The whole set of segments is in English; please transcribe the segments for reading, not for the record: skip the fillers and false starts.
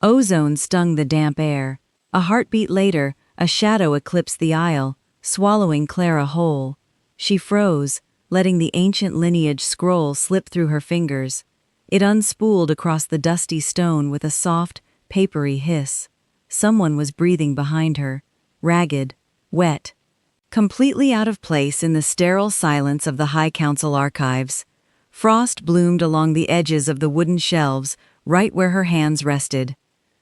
Ozone stung the damp air. A heartbeat later, a shadow eclipsed the aisle, swallowing Clara whole. She froze, letting the ancient lineage scroll slip through her fingers. It unspooled across the dusty stone with a soft, papery hiss. Someone was breathing behind her, ragged, wet. Completely out of place in the sterile silence of the High Council archives. Frost bloomed along the edges of the wooden shelves, right where her hands rested.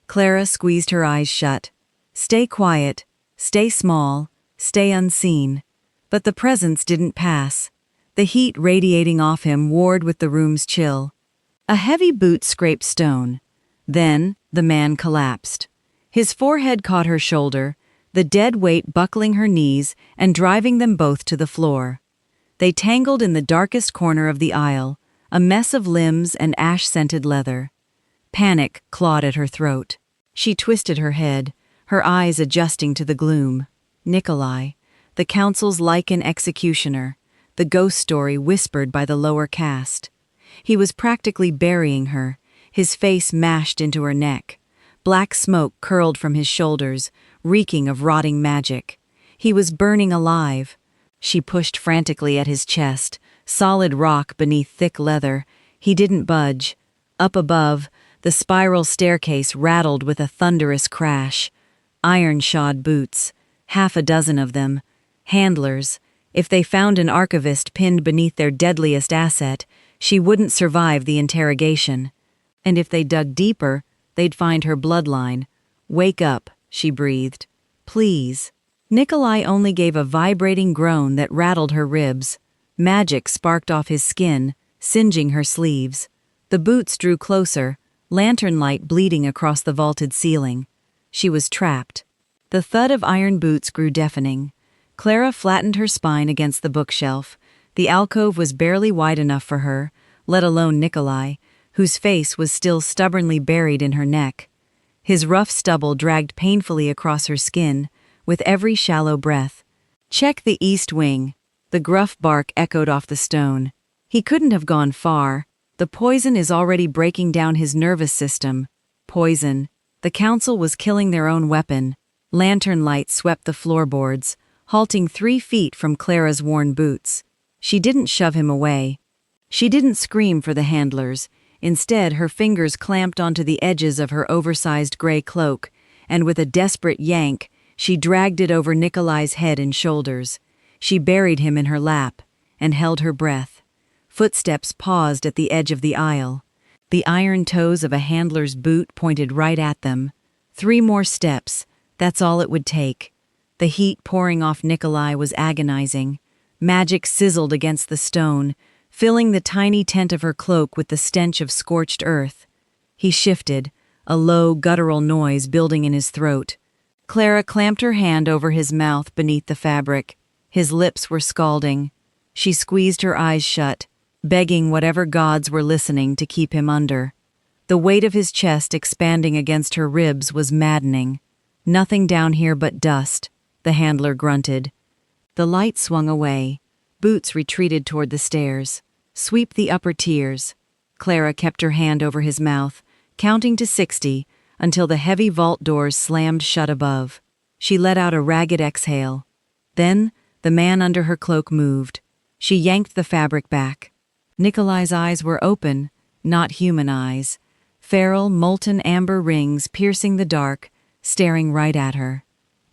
Clara squeezed her eyes shut. Stay quiet, stay small, stay unseen. But the presence didn't pass. The heat radiating off him warred with the room's chill. A heavy boot scraped stone. Then, the man collapsed. His forehead caught her shoulder, the dead weight buckling her knees and driving them both to the floor. They tangled in the darkest corner of the aisle, a mess of limbs and ash-scented leather. Panic clawed at her throat. She twisted her head, her eyes adjusting to the gloom. Nikolai, the council's Lycan executioner, the ghost story whispered by the lower caste. He was practically burying her, his face mashed into her neck. Black smoke curled from his shoulders, reeking of rotting magic. He was burning alive. She pushed frantically at his chest, solid rock beneath thick leather. He didn't budge. Up above, the spiral staircase rattled with a thunderous crash. Iron-shod boots, half a dozen of them. Handlers. If they found an archivist pinned beneath their deadliest asset, she wouldn't survive the interrogation. And if they dug deeper, they'd find her bloodline. Wake up, she breathed. Please. Nikolai only gave a vibrating groan that rattled her ribs. Magic sparked off his skin, singeing her sleeves. The boots drew closer, lantern light bleeding across the vaulted ceiling. She was trapped. The thud of iron boots grew deafening. Clara flattened her spine against the bookshelf. The alcove was barely wide enough for her, let alone Nikolai, whose face was still stubbornly buried in her neck. His rough stubble dragged painfully across her skin, with every shallow breath. Check the east wing. The gruff bark echoed off the stone. He couldn't have gone far. The poison is already breaking down his nervous system. Poison. The council was killing their own weapon. Lantern light swept the floorboards, halting 3 feet from Clara's worn boots. She didn't shove him away. She didn't scream for the handlers. Instead, her fingers clamped onto the edges of her oversized gray cloak, and with a desperate yank, she dragged it over Nikolai's head and shoulders. She buried him in her lap, and held her breath. Footsteps paused at the edge of the aisle. The iron toes of a handler's boot pointed right at them. 3 more steps, that's all it would take. The heat pouring off Nikolai was agonizing. Magic sizzled against the stone, filling the tiny tent of her cloak with the stench of scorched earth. He shifted, a low, guttural noise building in his throat. Clara clamped her hand over his mouth beneath the fabric. His lips were scalding. She squeezed her eyes shut, begging whatever gods were listening to keep him under. The weight of his chest expanding against her ribs was maddening. Nothing down here but dust, the handler grunted. The light swung away. Boots retreated toward the stairs. Sweep the upper tiers. Clara kept her hand over his mouth, counting to 60, until the heavy vault doors slammed shut above. She let out a ragged exhale. Then, the man under her cloak moved. She yanked the fabric back. Nikolai's eyes were open, not human eyes. Feral, molten amber rings piercing the dark, staring right at her.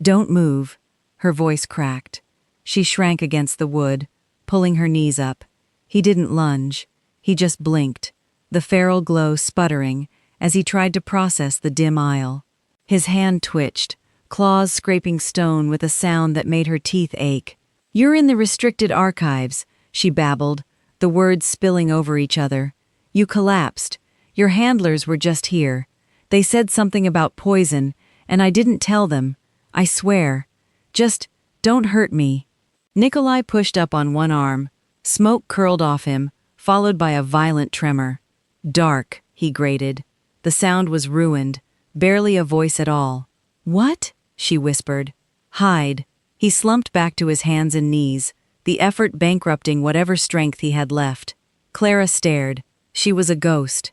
Don't move. Her voice cracked. She shrank against the wood, pulling her knees up. He didn't lunge. He just blinked, the feral glow sputtering as he tried to process the dim aisle. His hand twitched, claws scraping stone with a sound that made her teeth ache. "You're in the restricted archives," she babbled, the words spilling over each other. "You collapsed. Your handlers were just here. They said something about poison, and I didn't tell them. I swear. Just don't hurt me." Nikolai pushed up on one arm. Smoke curled off him, followed by a violent tremor. "Dark," he grated. The sound was ruined, barely a voice at all. "What?" she whispered. "Hide." He slumped back to his hands and knees, the effort bankrupting whatever strength he had left. Clara stared. She was a ghost.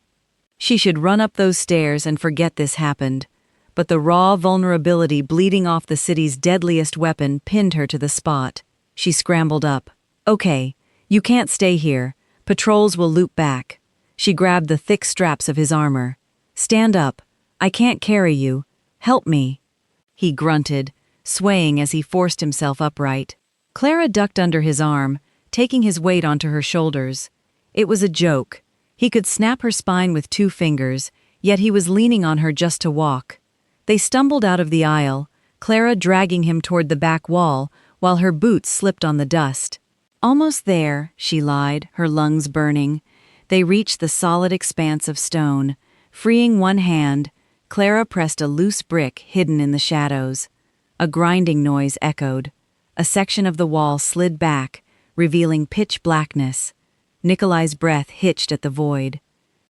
She should run up those stairs and forget this happened. But the raw vulnerability bleeding off the city's deadliest weapon pinned her to the spot. She scrambled up. Okay, you can't stay here. Patrols will loop back. She grabbed the thick straps of his armor. Stand up. I can't carry you. Help me. He grunted, swaying as he forced himself upright. Clara ducked under his arm, taking his weight onto her shoulders. It was a joke. He could snap her spine with 2 fingers, yet he was leaning on her just to walk. They stumbled out of the aisle, Clara dragging him toward the back wall, while her boots slipped on the dust. Almost there, she lied, her lungs burning. They reached the solid expanse of stone. Freeing one hand, Clara pressed a loose brick hidden in the shadows. A grinding noise echoed. A section of the wall slid back, revealing pitch blackness. Nikolai's breath hitched at the void.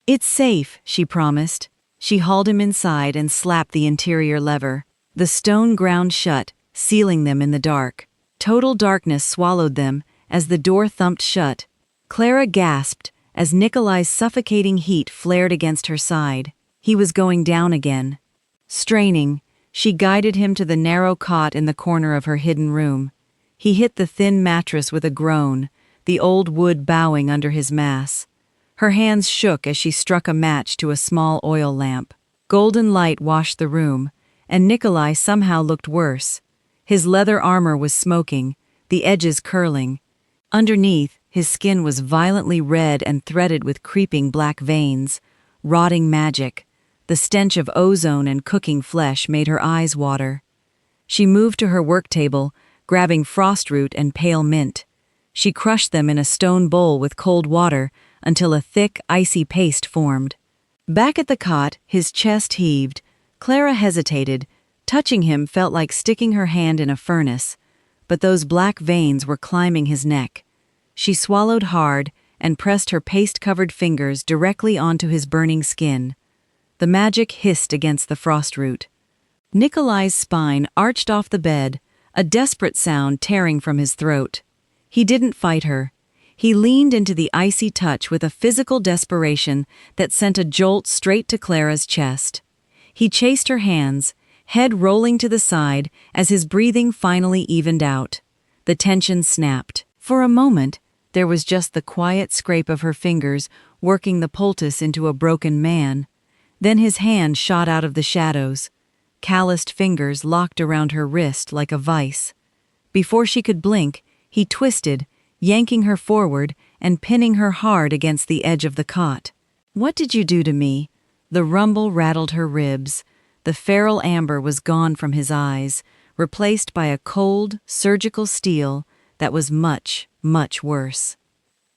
It's safe, she promised. She hauled him inside and slapped the interior lever. The stone ground shut, sealing them in the dark. Total darkness swallowed them as the door thumped shut. Clara gasped as Nikolai's suffocating heat flared against her side. He was going down again. Straining, she guided him to the narrow cot in the corner of her hidden room. He hit the thin mattress with a groan, the old wood bowing under his mass. Her hands shook as she struck a match to a small oil lamp. Golden light washed the room, and Nikolai somehow looked worse. His leather armor was smoking, the edges curling. Underneath, his skin was violently red and threaded with creeping black veins. Rotting magic. The stench of ozone and cooking flesh made her eyes water. She moved to her work table, grabbing frostroot and pale mint. She crushed them in a stone bowl with cold water until a thick, icy paste formed. Back at the cot, his chest heaved. Clara hesitated. Touching him felt like sticking her hand in a furnace, but those black veins were climbing his neck. She swallowed hard and pressed her paste-covered fingers directly onto his burning skin. The magic hissed against the frostroot. Nikolai's spine arched off the bed, a desperate sound tearing from his throat. He didn't fight her. He leaned into the icy touch with a physical desperation that sent a jolt straight to Clara's chest. He chased her hands, head rolling to the side as his breathing finally evened out. The tension snapped. For a moment, there was just the quiet scrape of her fingers working the poultice into a broken man. Then his hand shot out of the shadows. Calloused fingers locked around her wrist like a vice. Before she could blink, he twisted, yanking her forward and pinning her hard against the edge of the cot. "What did you do to me?" The rumble rattled her ribs. The feral amber was gone from his eyes, replaced by a cold, surgical steel that was much, much worse.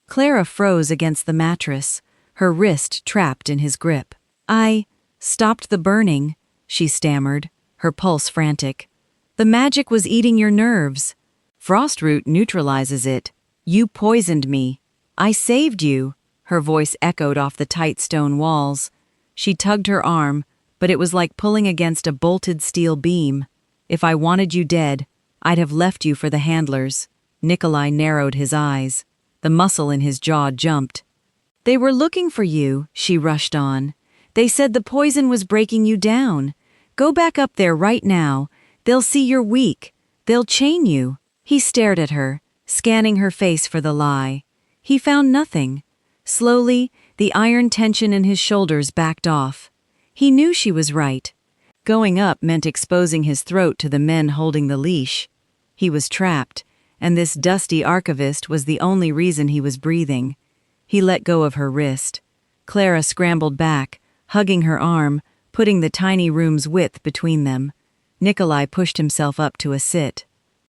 Clara froze against the mattress, her wrist trapped in his grip. "I stopped the burning," she stammered, her pulse frantic. "The magic was eating your nerves." "Frostroot neutralizes it. You poisoned me. I saved you," her voice echoed off the tight stone walls. She tugged her arm, but it was like pulling against a bolted steel beam. "If I wanted you dead, I'd have left you for the handlers." Nikolai narrowed his eyes. The muscle in his jaw jumped. "They were looking for you," she rushed on. "They said the poison was breaking you down. Go back up there right now. They'll see you're weak. They'll chain you." He stared at her, scanning her face for the lie. He found nothing. Slowly, the iron tension in his shoulders backed off. He knew she was right. Going up meant exposing his throat to the men holding the leash. He was trapped, and this dusty archivist was the only reason he was breathing. He let go of her wrist. Clara scrambled back, hugging her arm, putting the tiny room's width between them. Nikolai pushed himself up to a sit.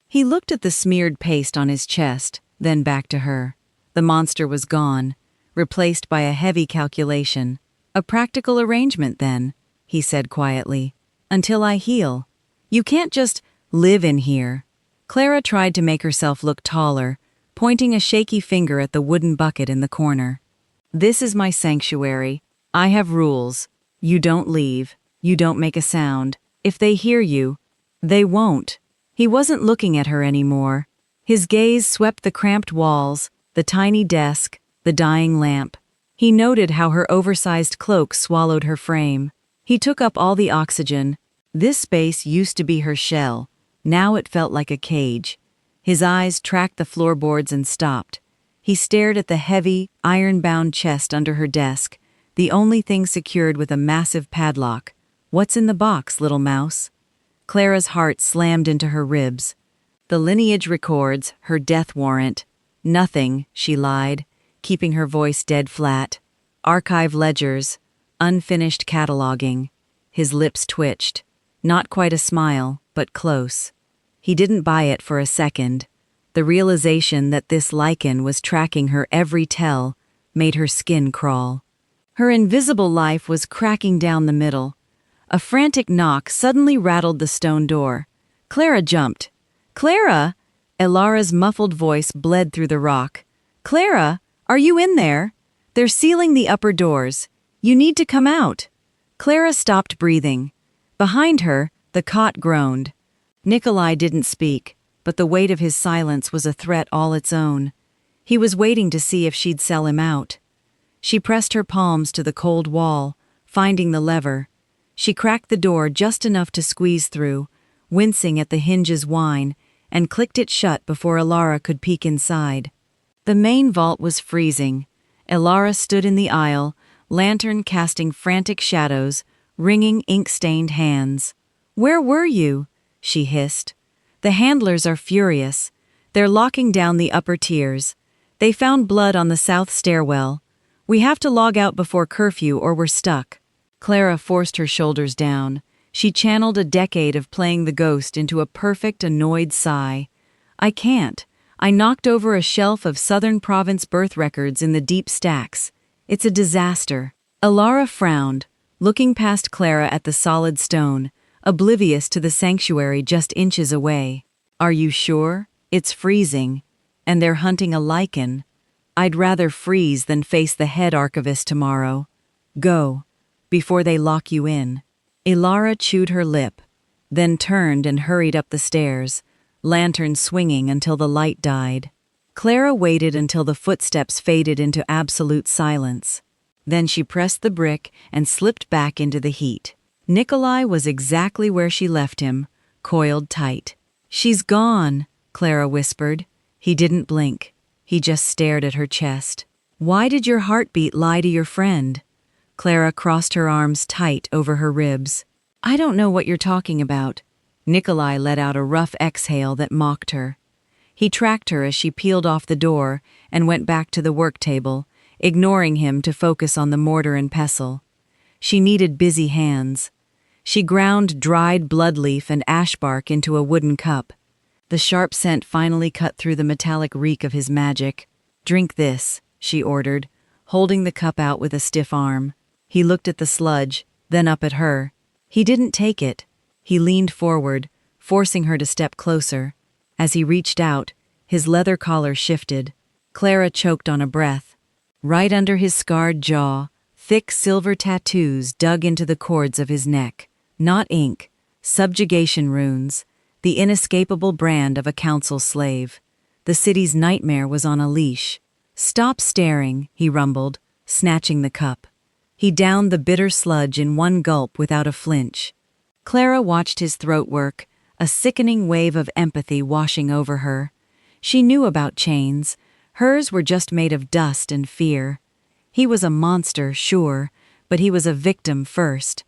He looked at the smeared paste on his chest, then back to her. The monster was gone, replaced by a heavy calculation. "A practical arrangement, then," he said quietly. "Until I heal. You can't just live in here." Clara tried to make herself look taller, pointing a shaky finger at the wooden bucket in the corner. "This is my sanctuary. I have rules. You don't leave. You don't make a sound. If they hear you, they won't." He wasn't looking at her anymore. His gaze swept the cramped walls, the tiny desk, the dying lamp. He noted how her oversized cloak swallowed her frame. He took up all the oxygen. This space used to be her shell. Now it felt like a cage. His eyes tracked the floorboards and stopped. He stared at the heavy, iron-bound chest under her desk, the only thing secured with a massive padlock. "What's in the box, little mouse?" Clara's heart slammed into her ribs. "The lineage records, her death warrant." "Nothing," she lied, keeping her voice dead flat. "Archive ledgers, unfinished cataloging." His lips twitched. Not quite a smile, but close. He didn't buy it for a second. The realization that this Lycan was tracking her every tell made her skin crawl. Her invisible life was cracking down the middle. A frantic knock suddenly rattled the stone door. Clara jumped. "Clara!" Elara's muffled voice bled through the rock. "Clara, are you in there? They're sealing the upper doors. You need to come out." Clara stopped breathing. Behind her, the cot groaned. Nikolai didn't speak, but the weight of his silence was a threat all its own. He was waiting to see if she'd sell him out. She pressed her palms to the cold wall, finding the lever. She cracked the door just enough to squeeze through, wincing at the hinge's whine, and clicked it shut before Elara could peek inside. The main vault was freezing. Elara stood in the aisle, lantern casting frantic shadows, wringing ink-stained hands. "Where were you?" she hissed. "The handlers are furious. They're locking down the upper tiers. They found blood on the south stairwell. We have to log out before curfew or we're stuck." Clara forced her shoulders down. She channeled a decade of playing the ghost into a perfect, annoyed sigh. "I can't. I knocked over a shelf of Southern Province birth records in the deep stacks. It's a disaster." Elara frowned, looking past Clara at the solid stone, oblivious to the sanctuary just inches away. "Are you sure? It's freezing. And they're hunting a Lycan. I'd rather freeze than face the head archivist tomorrow. Go, before they lock you in." Elara chewed her lip, then turned and hurried up the stairs, lantern swinging until the light died. Clara waited until the footsteps faded into absolute silence. Then she pressed the brick and slipped back into the heat. Nikolai was exactly where she left him, coiled tight. "She's gone," Clara whispered. He didn't blink. He just stared at her chest. "Why did your heartbeat lie to your friend?" Clara crossed her arms tight over her ribs. "I don't know what you're talking about." Nikolai let out a rough exhale that mocked her. He tracked her as she peeled off the door and went back to the work table, ignoring him to focus on the mortar and pestle. She needed busy hands. She ground dried blood leaf and ash bark into a wooden cup. The sharp scent finally cut through the metallic reek of his magic. "Drink this," she ordered, holding the cup out with a stiff arm. He looked at the sludge, then up at her. He didn't take it. He leaned forward, forcing her to step closer. As he reached out, his leather collar shifted. Clara choked on a breath. Right under his scarred jaw, thick silver tattoos dug into the cords of his neck. Not ink, subjugation runes, the inescapable brand of a council slave. The city's nightmare was on a leash. "Stop staring," he rumbled, snatching the cup. He downed the bitter sludge in one gulp without a flinch. Clara watched his throat work, a sickening wave of empathy washing over her. She knew about chains. Hers were just made of dust and fear. He was a monster, sure, but he was a victim first.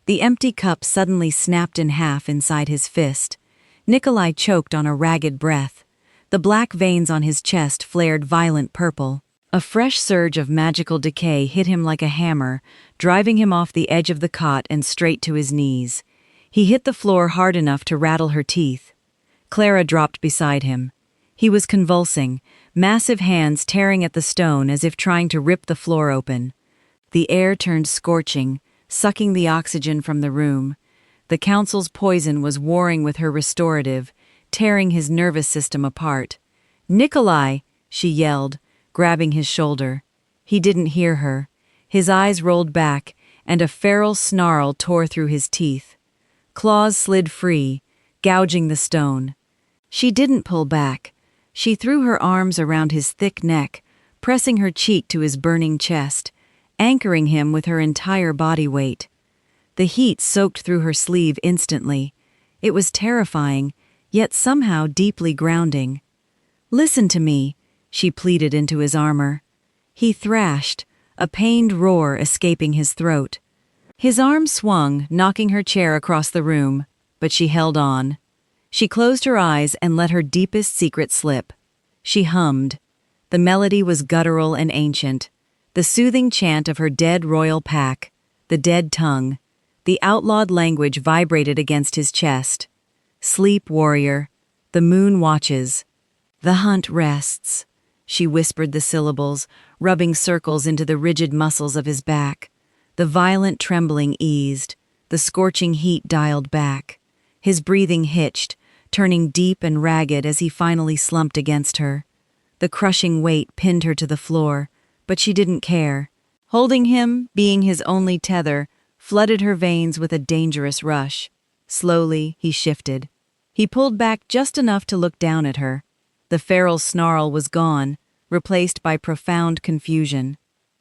The empty cup suddenly snapped in half inside his fist. Nikolai choked on a ragged breath. The black veins on his chest flared violent purple. A fresh surge of magical decay hit him like a hammer, driving him off the edge of the cot and straight to his knees. He hit the floor hard enough to rattle her teeth. Clara dropped beside him. He was convulsing, massive hands tearing at the stone as if trying to rip the floor open. The air turned scorching, sucking the oxygen from the room. The council's poison was warring with her restorative, tearing his nervous system apart. "Nikolai!" she yelled, grabbing his shoulder. He didn't hear her. His eyes rolled back, and a feral snarl tore through his teeth. Claws slid free, gouging the stone. She didn't pull back. She threw her arms around his thick neck, pressing her cheek to his burning chest, anchoring him with her entire body weight. The heat soaked through her sleeve instantly. It was terrifying, yet somehow deeply grounding. "Listen to me," she pleaded into his armor. He thrashed, a pained roar escaping his throat. His arm swung, knocking her chair across the room, but she held on. She closed her eyes and let her deepest secret slip. She hummed. The melody was guttural and ancient, the soothing chant of her dead royal pack, the dead tongue. The outlawed language vibrated against his chest. "Sleep, warrior. The moon watches. The hunt rests." She whispered the syllables, rubbing circles into the rigid muscles of his back. The violent trembling eased. The scorching heat dialed back. His breathing hitched, turning deep and ragged as he finally slumped against her. The crushing weight pinned her to the floor, but she didn't care. Holding him, being his only tether, flooded her veins with a dangerous rush. Slowly, he shifted. He pulled back just enough to look down at her. The feral snarl was gone, replaced by profound confusion.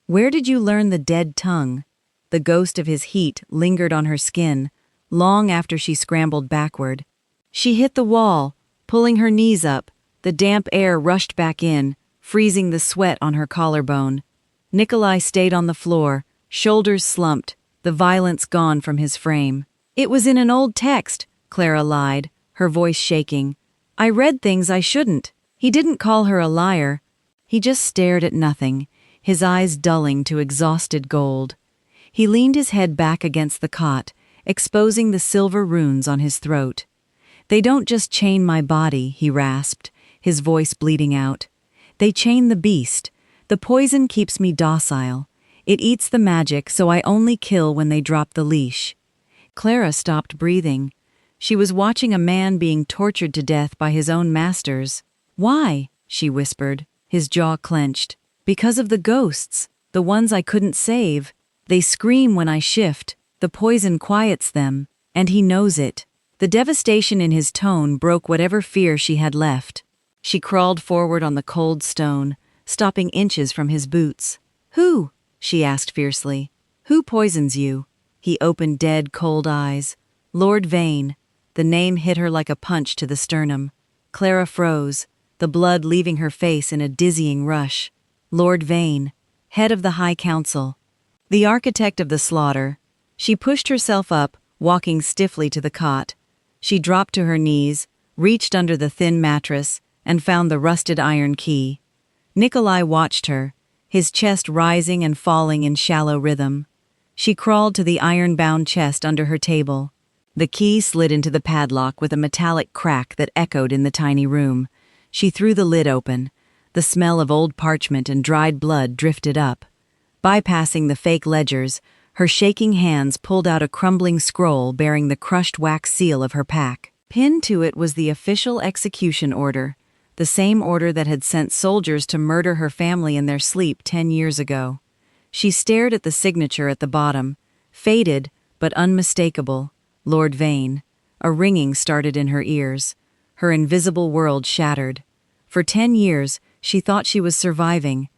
"Where did you learn the dead tongue?" The ghost of his heat lingered on her skin, long after she scrambled backward. She hit the wall, pulling her knees up. The damp air rushed back in, freezing the sweat on her collarbone. Nikolai stayed on the floor, shoulders slumped, the violence gone from his frame. "It was in an old text," Clara lied, her voice shaking. "I read things I shouldn't." He didn't call her a liar. He just stared at nothing, his eyes dulling to exhausted gold. He leaned his head back against the cot, exposing the silver runes on his throat. "They don't just chain my body," he rasped, his voice bleeding out. "They chain the beast. The poison keeps me docile. It eats the magic, so I only kill when they drop the leash." Clara stopped breathing. She was watching a man being tortured to death by his own masters. "Why?" she whispered, his jaw clenched. "Because of the ghosts, the ones I couldn't save. They scream when I shift. The poison quiets them, and he knows it." The devastation in his tone broke whatever fear she had left. She crawled forward on the cold stone, stopping inches from his boots. "Who?" she asked fiercely. "Who poisons you?" He opened dead, cold eyes. "Lord Vane." The name hit her like a punch to the sternum. Clara froze, the blood leaving her face in a dizzying rush. Lord Vane, head of the High Council. The architect of the slaughter. She pushed herself up, walking stiffly to the cot. She dropped to her knees, reached under the thin mattress, and found the rusted iron key. Nikolai watched her, his chest rising and falling in shallow rhythm. She crawled to the iron-bound chest under her table. The key slid into the padlock with a metallic crack that echoed in the tiny room. She threw the lid open. The smell of old parchment and dried blood drifted up. Bypassing the fake ledgers, her shaking hands pulled out a crumbling scroll bearing the crushed wax seal of her pack. Pinned to it was the official execution order, the same order that had sent soldiers to murder her family in their sleep 10 years ago. She stared at the signature at the bottom, faded but unmistakable. Lord Vane. A ringing started in her ears. Her invisible world shattered. For 10 years, she thought she was surviving.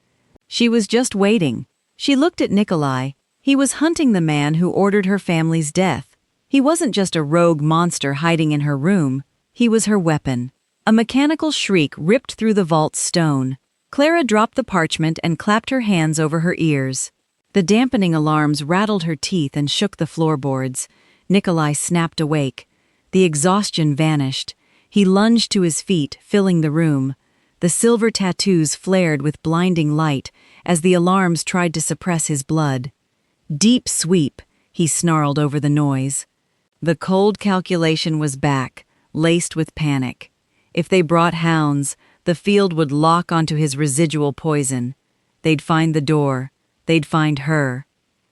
She was just waiting. She looked at Nikolai. He was hunting the man who ordered her family's death. He wasn't just a rogue monster hiding in her room. He was her weapon. A mechanical shriek ripped through the vault's stone. Clara dropped the parchment and clapped her hands over her ears. The dampening alarms rattled her teeth and shook the floorboards. Nikolai snapped awake. The exhaustion vanished. He lunged to his feet, filling the room. The silver tattoos flared with blinding light as the alarms tried to suppress his blood. "Deep sweep," he snarled over the noise. The cold calculation was back, laced with panic. If they brought hounds, the field would lock onto his residual poison. They'd find the door. They'd find her.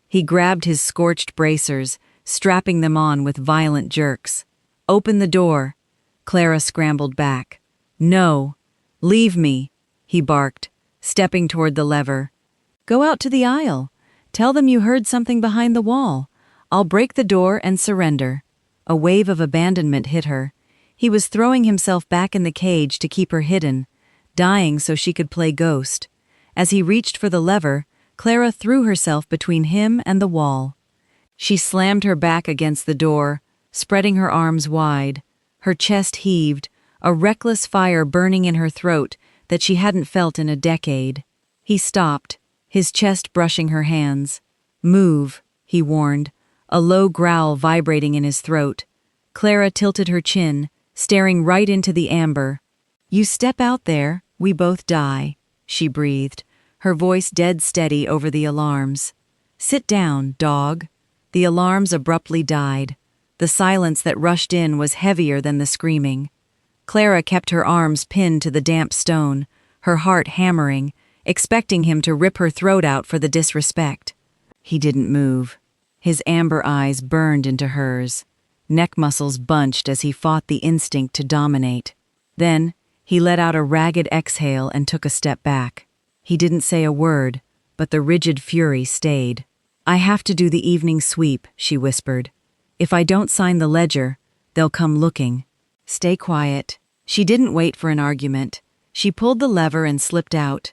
He grabbed his scorched bracers, strapping them on with violent jerks. "Open the door." Clara scrambled back. "No. Leave me," he barked, stepping toward the lever. "Go out to the aisle. Tell them you heard something behind the wall. I'll break the door and surrender." A wave of abandonment hit her. He was throwing himself back in the cage to keep her hidden, dying so she could play ghost. As he reached for the lever, Clara threw herself between him and the wall. She slammed her back against the door, spreading her arms wide. Her chest heaved, a reckless fire burning in her throat that she hadn't felt in a decade. He stopped, his chest brushing her hands. "Move," he warned, a low growl vibrating in his throat. Clara tilted her chin, staring right into the amber. "You step out there, we both die," she breathed, her voice dead steady over the alarms. "Sit down, dog." The alarms abruptly died. The silence that rushed in was heavier than the screaming. Clara kept her arms pinned to the damp stone, her heart hammering, expecting him to rip her throat out for the disrespect. He didn't move. His amber eyes burned into hers. Neck muscles bunched as he fought the instinct to dominate. Then, he let out a ragged exhale and took a step back. He didn't say a word, but the rigid fury stayed. "I have to do the evening sweep," she whispered. "If I don't sign the ledger, they'll come looking. Stay quiet." She didn't wait for an argument. She pulled the lever and slipped out.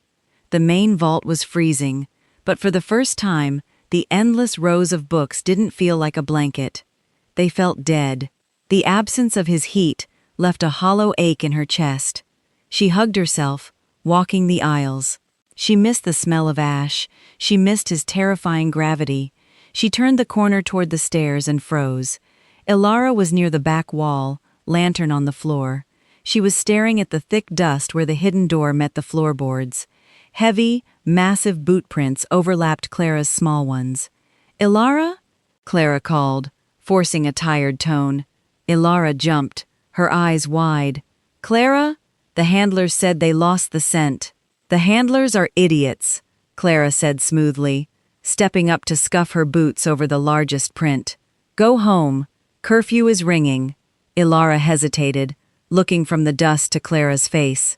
The main vault was freezing, but for the first time, the endless rows of books didn't feel like a blanket. They felt dead. The absence of his heat left a hollow ache in her chest. She hugged herself, walking the aisles. She missed the smell of ash. She missed his terrifying gravity. She turned the corner toward the stairs and froze. Ilara was near the back wall, lantern on the floor. She was staring at the thick dust where the hidden door met the floorboards. Heavy, massive boot prints overlapped Clara's small ones. "Ilara?" Clara called, forcing a tired tone. Ilara jumped, her eyes wide. "Clara?" The handlers said they lost the scent. "The handlers are idiots," Clara said smoothly, stepping up to scuff her boots over the largest print. "Go home. Curfew is ringing." Ilara hesitated, looking from the dust to Clara's face.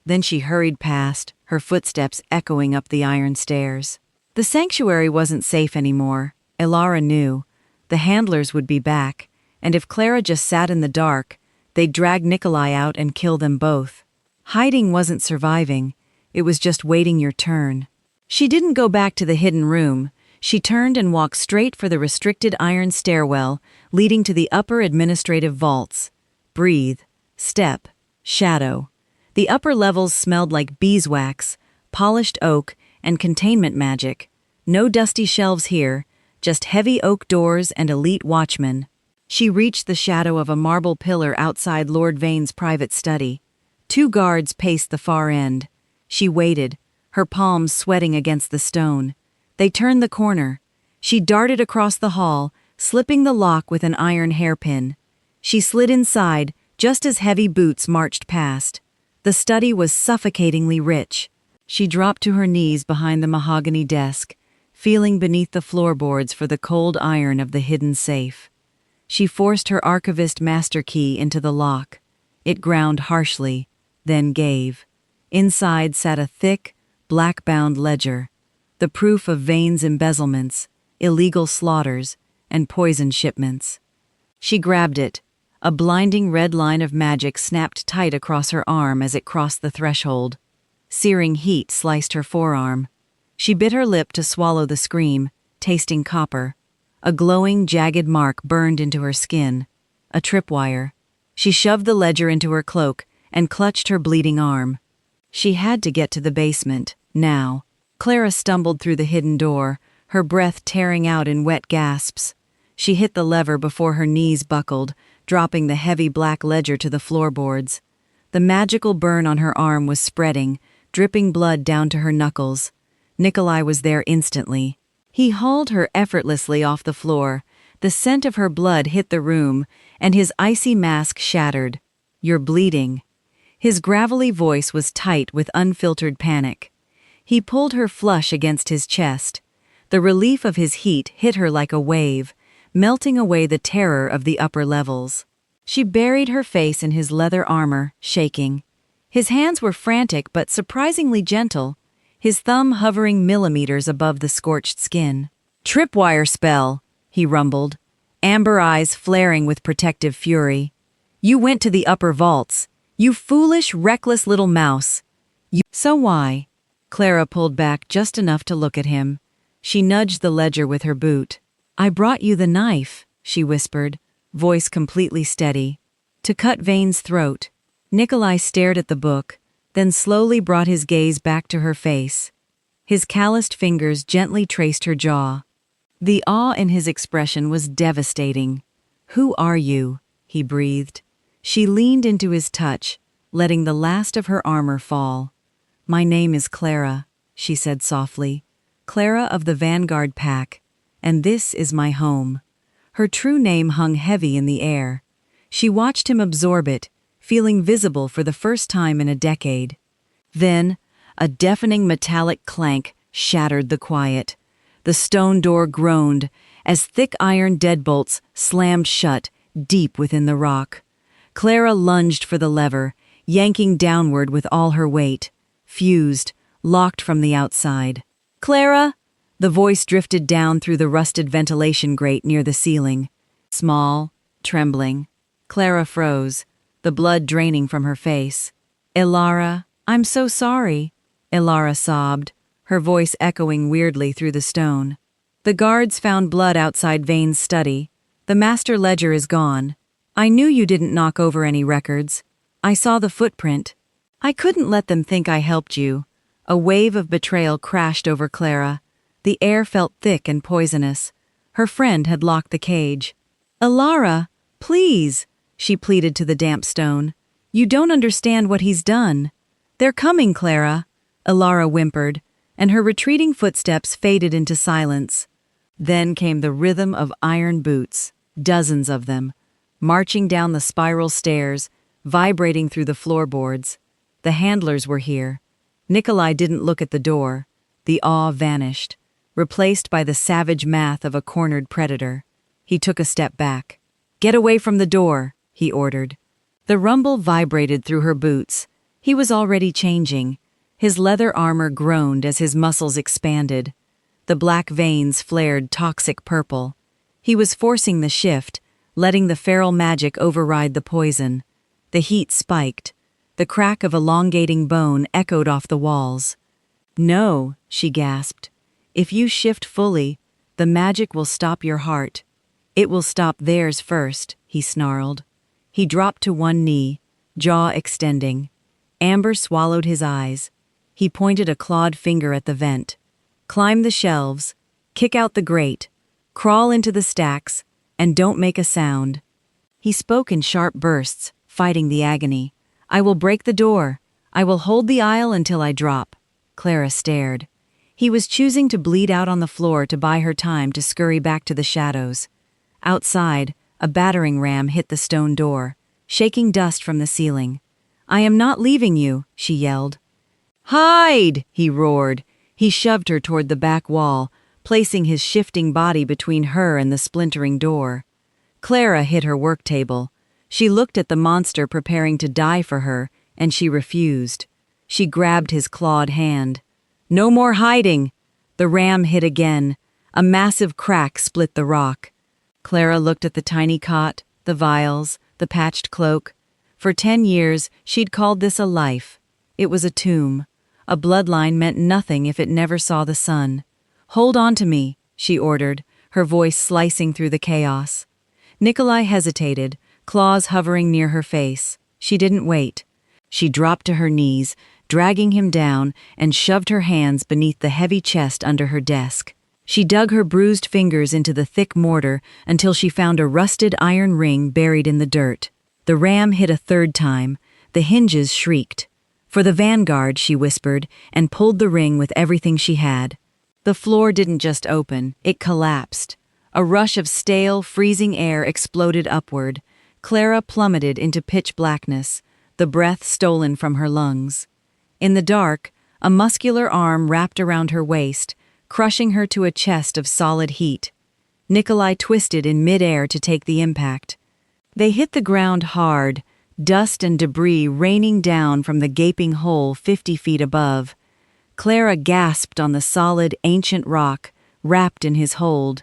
Then she hurried past, her footsteps echoing up the iron stairs. The sanctuary wasn't safe anymore, Ilara knew. The handlers would be back, and if Clara just sat in the dark, they'd drag Nikolai out and kill them both. Hiding wasn't surviving, it was just waiting your turn. She didn't go back to the hidden room. She turned and walked straight for the restricted iron stairwell leading to the upper administrative vaults. Breathe. Step. Shadow. The upper levels smelled like beeswax, polished oak, and containment magic. No dusty shelves here, just heavy oak doors and elite watchmen. She reached the shadow of a marble pillar outside Lord Vane's private study. 2 guards paced the far end. She waited, her palms sweating against the stone. They turned the corner. She darted across the hall, slipping the lock with an iron hairpin. She slid inside, just as heavy boots marched past. The study was suffocatingly rich. She dropped to her knees behind the mahogany desk, feeling beneath the floorboards for the cold iron of the hidden safe. She forced her archivist master key into the lock. It ground harshly, then gave. Inside sat a thick, black-bound ledger, the proof of Vane's embezzlements, illegal slaughters, and poison shipments. She grabbed it. A blinding red line of magic snapped tight across her arm as it crossed the threshold. Searing heat sliced her forearm. She bit her lip to swallow the scream, tasting copper. A glowing, jagged mark burned into her skin. A tripwire. She shoved the ledger into her cloak and clutched her bleeding arm. She had to get to the basement, now. Clara stumbled through the hidden door, her breath tearing out in wet gasps. She hit the lever before her knees buckled, dropping the heavy black ledger to the floorboards. The magical burn on her arm was spreading, dripping blood down to her knuckles. Nikolai was there instantly. He hauled her effortlessly off the floor. The scent of her blood hit the room, and his icy mask shattered. "You're bleeding." His gravelly voice was tight with unfiltered panic. He pulled her flush against his chest. The relief of his heat hit her like a wave, melting away the terror of the upper levels. She buried her face in his leather armor, shaking. His hands were frantic but surprisingly gentle, his thumb hovering millimeters above the scorched skin. "Tripwire spell," he rumbled, amber eyes flaring with protective fury. "You went to the upper vaults. You foolish, reckless little mouse." "So why?" Clara pulled back just enough to look at him. She nudged the ledger with her boot. "I brought you the knife," she whispered, voice completely steady. "To cut Vane's throat." Nikolai stared at the book, then slowly brought his gaze back to her face. His calloused fingers gently traced her jaw. The awe in his expression was devastating. "Who are you?" he breathed. She leaned into his touch, letting the last of her armor fall. "My name is Clara," she said softly. "Clara of the Vanguard Pack, and this is my home." Her true name hung heavy in the air. She watched him absorb it, feeling visible for the first time in a decade. Then, a deafening metallic clank shattered the quiet. The stone door groaned as thick iron deadbolts slammed shut deep within the rock. Clara lunged for the lever, yanking downward with all her weight. Fused, locked from the outside. "Clara!" The voice drifted down through the rusted ventilation grate near the ceiling. Small, trembling. Clara froze, the blood draining from her face. "Ilara, I'm so sorry," Ilara sobbed, her voice echoing weirdly through the stone. "The guards found blood outside Vane's study. The master ledger is gone. I knew you didn't knock over any records. I saw the footprint. I couldn't let them think I helped you." A wave of betrayal crashed over Clara. The air felt thick and poisonous. Her friend had locked the cage. "Ilara, please," she pleaded to the damp stone. "You don't understand what he's done." "They're coming, Clara," Ilara whimpered, and her retreating footsteps faded into silence. Then came the rhythm of iron boots, dozens of them, marching down the spiral stairs, vibrating through the floorboards. The handlers were here. Nikolai didn't look at the door. The awe vanished, replaced by the savage math of a cornered predator. He took a step back. "Get away from the door," he ordered. The rumble vibrated through her boots. He was already changing. His leather armor groaned as his muscles expanded. The black veins flared toxic purple. He was forcing the shift, letting the feral magic override the poison. The heat spiked. The crack of elongating bone echoed off the walls. "No," she gasped. "If you shift fully, the magic will stop your heart." "It will stop theirs first," he snarled. He dropped to one knee, jaw extending. Amber swallowed his eyes. He pointed a clawed finger at the vent. "Climb the shelves, kick out the grate, crawl into the stacks, and don't make a sound." He spoke in sharp bursts, fighting the agony. "I will break the door. I will hold the aisle until I drop." Clara stared. He was choosing to bleed out on the floor to buy her time to scurry back to the shadows. Outside, a battering ram hit the stone door, shaking dust from the ceiling. "I am not leaving you," she yelled. "Hide!" he roared. He shoved her toward the back wall, placing his shifting body between her and the splintering door. Clara hit her work table. She looked at the monster preparing to die for her, and she refused. She grabbed his clawed hand. "No more hiding!" The ram hit again. A massive crack split the rock. Clara looked at the tiny cot, the vials, the patched cloak. For 10 years, she'd called this a life. It was a tomb. A bloodline meant nothing if it never saw the sun. "Hold on to me," she ordered, her voice slicing through the chaos. Nikolai hesitated, claws hovering near her face. She didn't wait. She dropped to her knees, dragging him down, and shoved her hands beneath the heavy chest under her desk. She dug her bruised fingers into the thick mortar until she found a rusted iron ring buried in the dirt. The ram hit a third time. The hinges shrieked. "For the Vanguard," she whispered, and pulled the ring with everything she had. The floor didn't just open, it collapsed. A rush of stale, freezing air exploded upward. Clara plummeted into pitch blackness, the breath stolen from her lungs. In the dark, a muscular arm wrapped around her waist, crushing her to a chest of solid heat. Nikolai twisted in midair to take the impact. They hit the ground hard, dust and debris raining down from the gaping hole 50 feet above. Clara gasped on the solid, ancient rock, wrapped in his hold.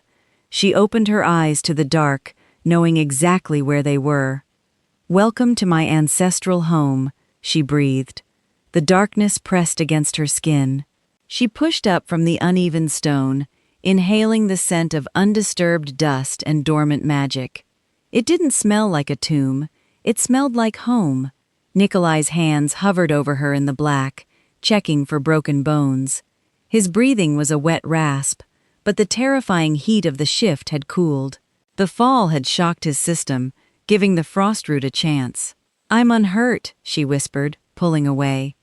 She opened her eyes to the dark, knowing exactly where they were. "Welcome to my ancestral home," she breathed. The darkness pressed against her skin. She pushed up from the uneven stone, inhaling the scent of undisturbed dust and dormant magic. It didn't smell like a tomb. It smelled like home. Nikolai's hands hovered over her in the black, checking for broken bones. His breathing was a wet rasp, but the terrifying heat of the shift had cooled. The fall had shocked his system, giving the frost root a chance. "I'm unhurt," she whispered, pulling away.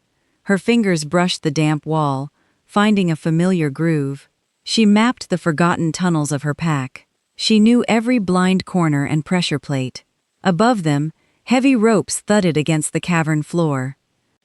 Her fingers brushed the damp wall, finding a familiar groove. She mapped the forgotten tunnels of her pack. She knew every blind corner and pressure plate. Above them, heavy ropes thudded against the cavern floor.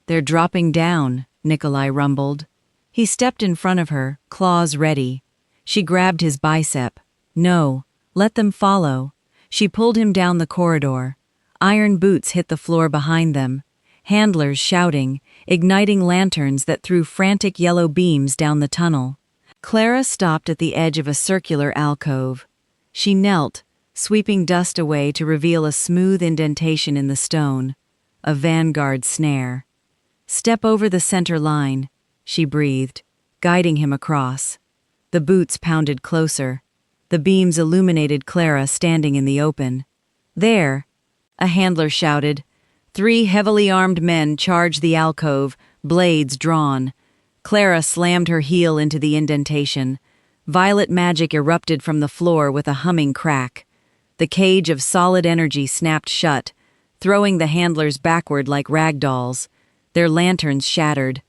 "They're dropping down," Nikolai rumbled. He stepped in front of her, claws ready. She grabbed his bicep. "No, let them follow." She pulled him down the corridor. Iron boots hit the floor behind them. Handlers shouting, igniting lanterns that threw frantic yellow beams down the tunnel. Clara stopped at the edge of a circular alcove. She knelt, sweeping dust away to reveal a smooth indentation in the stone. A vanguard snare. "Step over the center line," she breathed, guiding him across. The boots pounded closer. The beams illuminated Clara standing in the open. "There," a handler shouted. 3 heavily armed men charged the alcove, blades drawn. Clara slammed her heel into the indentation. Violet magic erupted from the floor with a humming crack. The cage of solid energy snapped shut, throwing the handlers backward like rag dolls. Their lanterns shattered.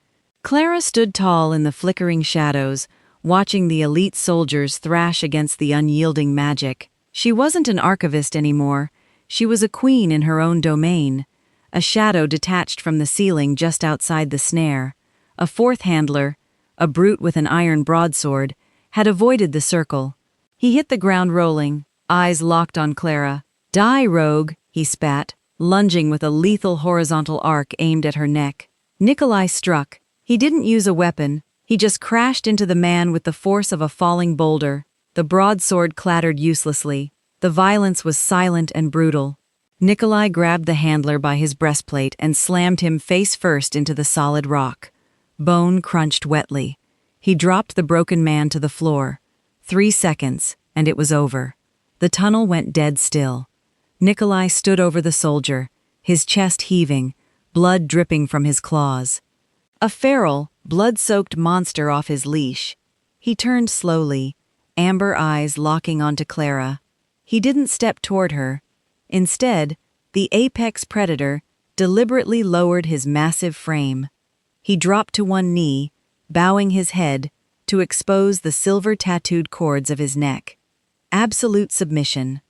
Clara stood tall in the flickering shadows, watching the elite soldiers thrash against the unyielding magic. She wasn't an archivist anymore. She was a queen in her own domain. A shadow detached from the ceiling just outside the snare. A 4th handler, a brute with an iron broadsword, had avoided the circle. He hit the ground rolling, eyes locked on Clara. "Die, rogue," he spat, lunging with a lethal horizontal arc aimed at her neck. Nikolai struck. He didn't use a weapon. He just crashed into the man with the force of a falling boulder. The broadsword clattered uselessly. The violence was silent and brutal. Nikolai grabbed the handler by his breastplate and slammed him face first into the solid rock. Bone crunched wetly. He dropped the broken man to the floor. 3 seconds, and it was over. The tunnel went dead still. Nikolai stood over the soldier, his chest heaving, blood dripping from his claws. A feral, blood-soaked monster off his leash. He turned slowly, amber eyes locking onto Clara. He didn't step toward her. Instead, the apex predator deliberately lowered his massive frame. He dropped to one knee, bowing his head to expose the silver-tattooed cords of his neck. Absolute submission.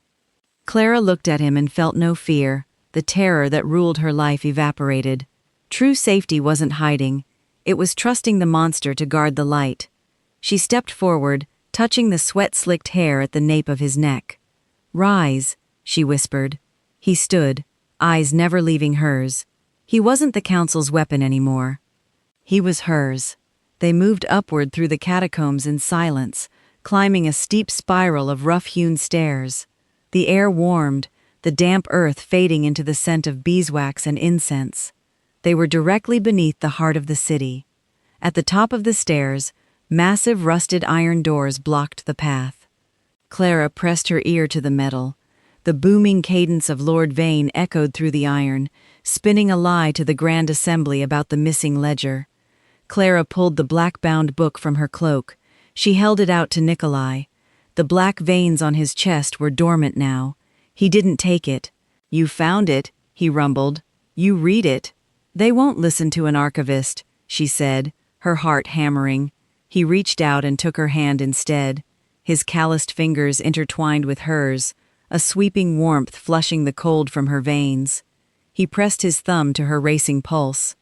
Clara looked at him and felt no fear. The terror that ruled her life evaporated. True safety wasn't hiding. It was trusting the monster to guard the light. She stepped forward, touching the sweat-slicked hair at the nape of his neck. "Rise," she whispered. He stood, eyes never leaving hers. He wasn't the council's weapon anymore. He was hers. They moved upward through the catacombs in silence, climbing a steep spiral of rough-hewn stairs. The air warmed, the damp earth fading into the scent of beeswax and incense. They were directly beneath the heart of the city. At the top of the stairs, massive rusted iron doors blocked the path. Clara pressed her ear to the metal. The booming cadence of Lord Vane echoed through the iron, spinning a lie to the Grand Assembly about the missing ledger. Clara pulled the black-bound book from her cloak. She held it out to Nikolai. The black veins on his chest were dormant now. He didn't take it. "You found it," he rumbled. "You read it." "They won't listen to an archivist," she said, her heart hammering. He reached out and took her hand instead. His calloused fingers intertwined with hers, a sweeping warmth flushing the cold from her veins. He pressed his thumb to her racing pulse.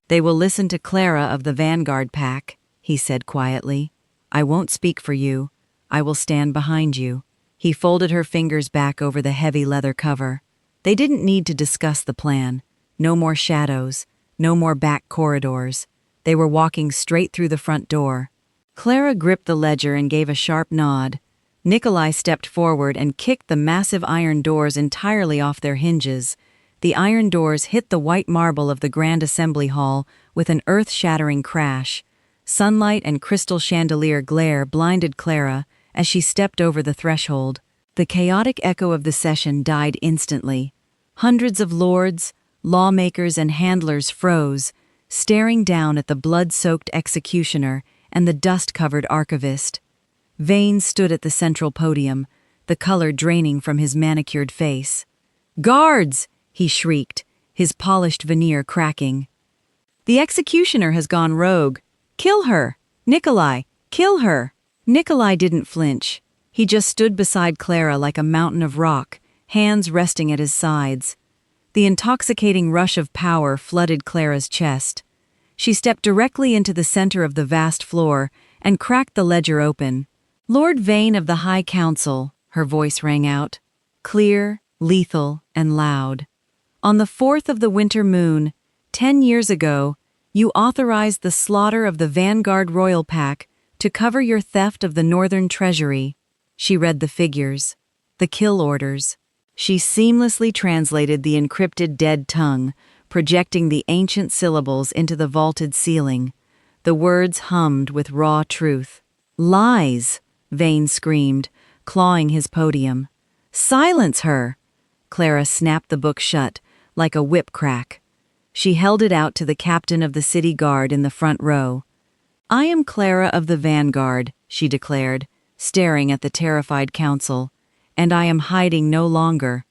"They will listen to Clara of the Vanguard Pack," he said quietly. "I won't speak for you. I will stand behind you." He folded her fingers back over the heavy leather cover. They didn't need to discuss the plan. No more shadows, no more back corridors. They were walking straight through the front door. Clara gripped the ledger and gave a sharp nod. Nikolai stepped forward and kicked the massive iron doors entirely off their hinges. The iron doors hit the white marble of the Grand Assembly Hall with an earth-shattering crash. Sunlight and crystal chandelier glare blinded Clara as she stepped over the threshold. The chaotic echo of the session died instantly. Hundreds of lords, lawmakers, and handlers froze, staring down at the blood-soaked executioner and the dust-covered archivist. Vane stood at the central podium, the color draining from his manicured face. "Guards!" he shrieked, his polished veneer cracking. "The executioner has gone rogue. Kill her! Nikolai, kill her!" Nikolai didn't flinch. He just stood beside Clara like a mountain of rock, hands resting at his sides. The intoxicating rush of power flooded Clara's chest. She stepped directly into the center of the vast floor and cracked the ledger open. "Lord Vane of the High Council," her voice rang out, clear, lethal, and loud. "On the 4th of the winter moon, 10 years ago, you authorized the slaughter of the Vanguard Royal Pack to cover your theft of the Northern Treasury." She read the figures, the kill orders. She seamlessly translated the encrypted dead tongue, projecting the ancient syllables into the vaulted ceiling. The words hummed with raw truth. "Lies!" Vane screamed, clawing his podium. "Silence her!" Clara snapped the book shut, like a whip crack. She held it out to the captain of the city guard in the front row. "I am Clara of the Vanguard," she declared, staring at the terrified council, "and I am hiding no longer."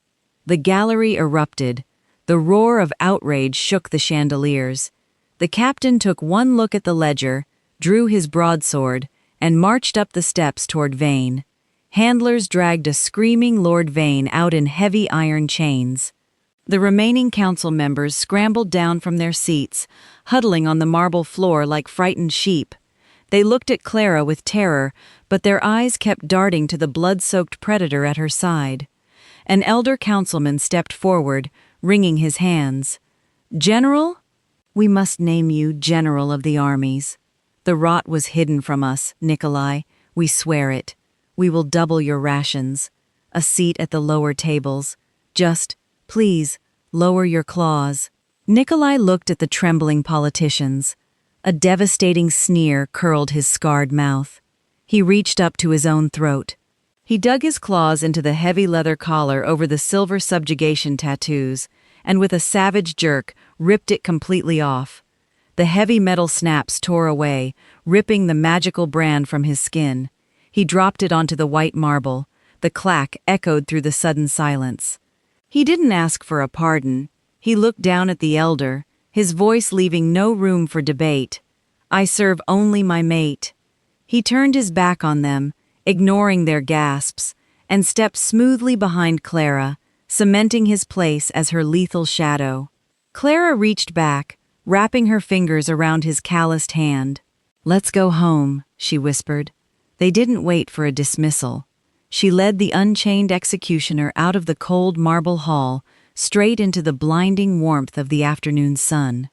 The gallery erupted. The roar of outrage shook the chandeliers. The captain took one look at the ledger, drew his broadsword, and marched up the steps toward Vane. Handlers dragged a screaming Lord Vane out in heavy iron chains. The remaining council members scrambled down from their seats, huddling on the marble floor like frightened sheep. They looked at Clara with terror, but their eyes kept darting to the blood-soaked predator at her side. An elder councilman stepped forward, wringing his hands. "General? We must name you General of the Armies. The rot was hidden from us, Nikolai. We swear it. We will double your rations. A seat at the lower tables. Just, please, lower your claws." Nikolai looked at the trembling politicians. A devastating sneer curled his scarred mouth. He reached up to his own throat. He dug his claws into the heavy leather collar over the silver subjugation tattoos, and with a savage jerk, ripped it completely off. The heavy metal snaps tore away, ripping the magical brand from his skin. He dropped it onto the white marble. The clack echoed through the sudden silence. He didn't ask for a pardon. He looked down at the elder, his voice leaving no room for debate. "I serve only my mate." He turned his back on them, ignoring their gasps, and stepped smoothly behind Clara, cementing his place as her lethal shadow. Clara reached back, wrapping her fingers around his calloused hand. "Let's go home," she whispered. They didn't wait for a dismissal. She led the unchained executioner out of the cold marble hall, straight into the blinding warmth of the afternoon sun.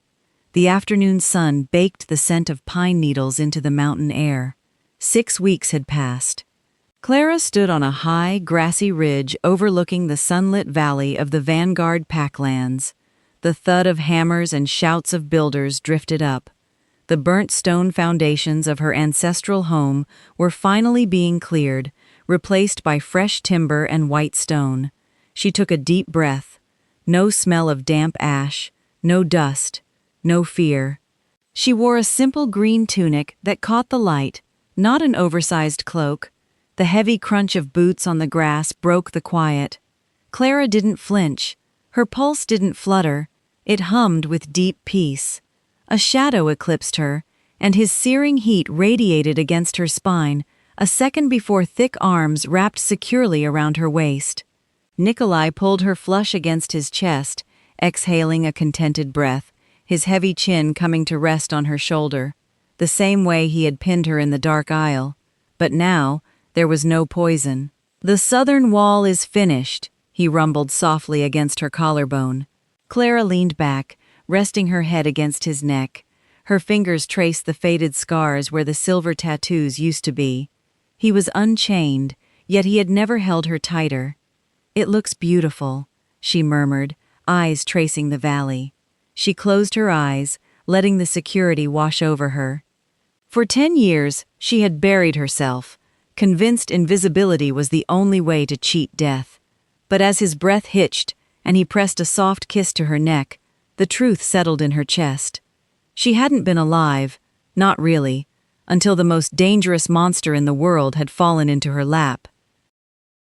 The afternoon sun baked the scent of pine needles into the mountain air. 6 weeks had passed. Clara stood on a high, grassy ridge overlooking the sunlit valley of the Vanguard Packlands. The thud of hammers and shouts of builders drifted up. The burnt stone foundations of her ancestral home were finally being cleared, replaced by fresh timber and white stone. She took a deep breath. No smell of damp ash, no dust, no fear. She wore a simple green tunic that caught the light, not an oversized cloak. The heavy crunch of boots on the grass broke the quiet. Clara didn't flinch. Her pulse didn't flutter. It hummed with deep peace. A shadow eclipsed her, and his searing heat radiated against her spine, a second before thick arms wrapped securely around her waist. Nikolai pulled her flush against his chest, exhaling a contented breath, his heavy chin coming to rest on her shoulder, the same way he had pinned her in the dark aisle. But now, there was no poison. "The southern wall is finished," he rumbled softly against her collarbone. Clara leaned back, resting her head against his neck. Her fingers traced the faded scars where the silver tattoos used to be. He was unchained, yet he had never held her tighter. "It looks beautiful," she murmured, eyes tracing the valley. She closed her eyes, letting the security wash over her. For 10 years, she had buried herself, convinced invisibility was the only way to cheat death. But as his breath hitched and he pressed a soft kiss to her neck, the truth settled in her chest. She hadn't been alive, not really, until the most dangerous monster in the world had fallen into her lap.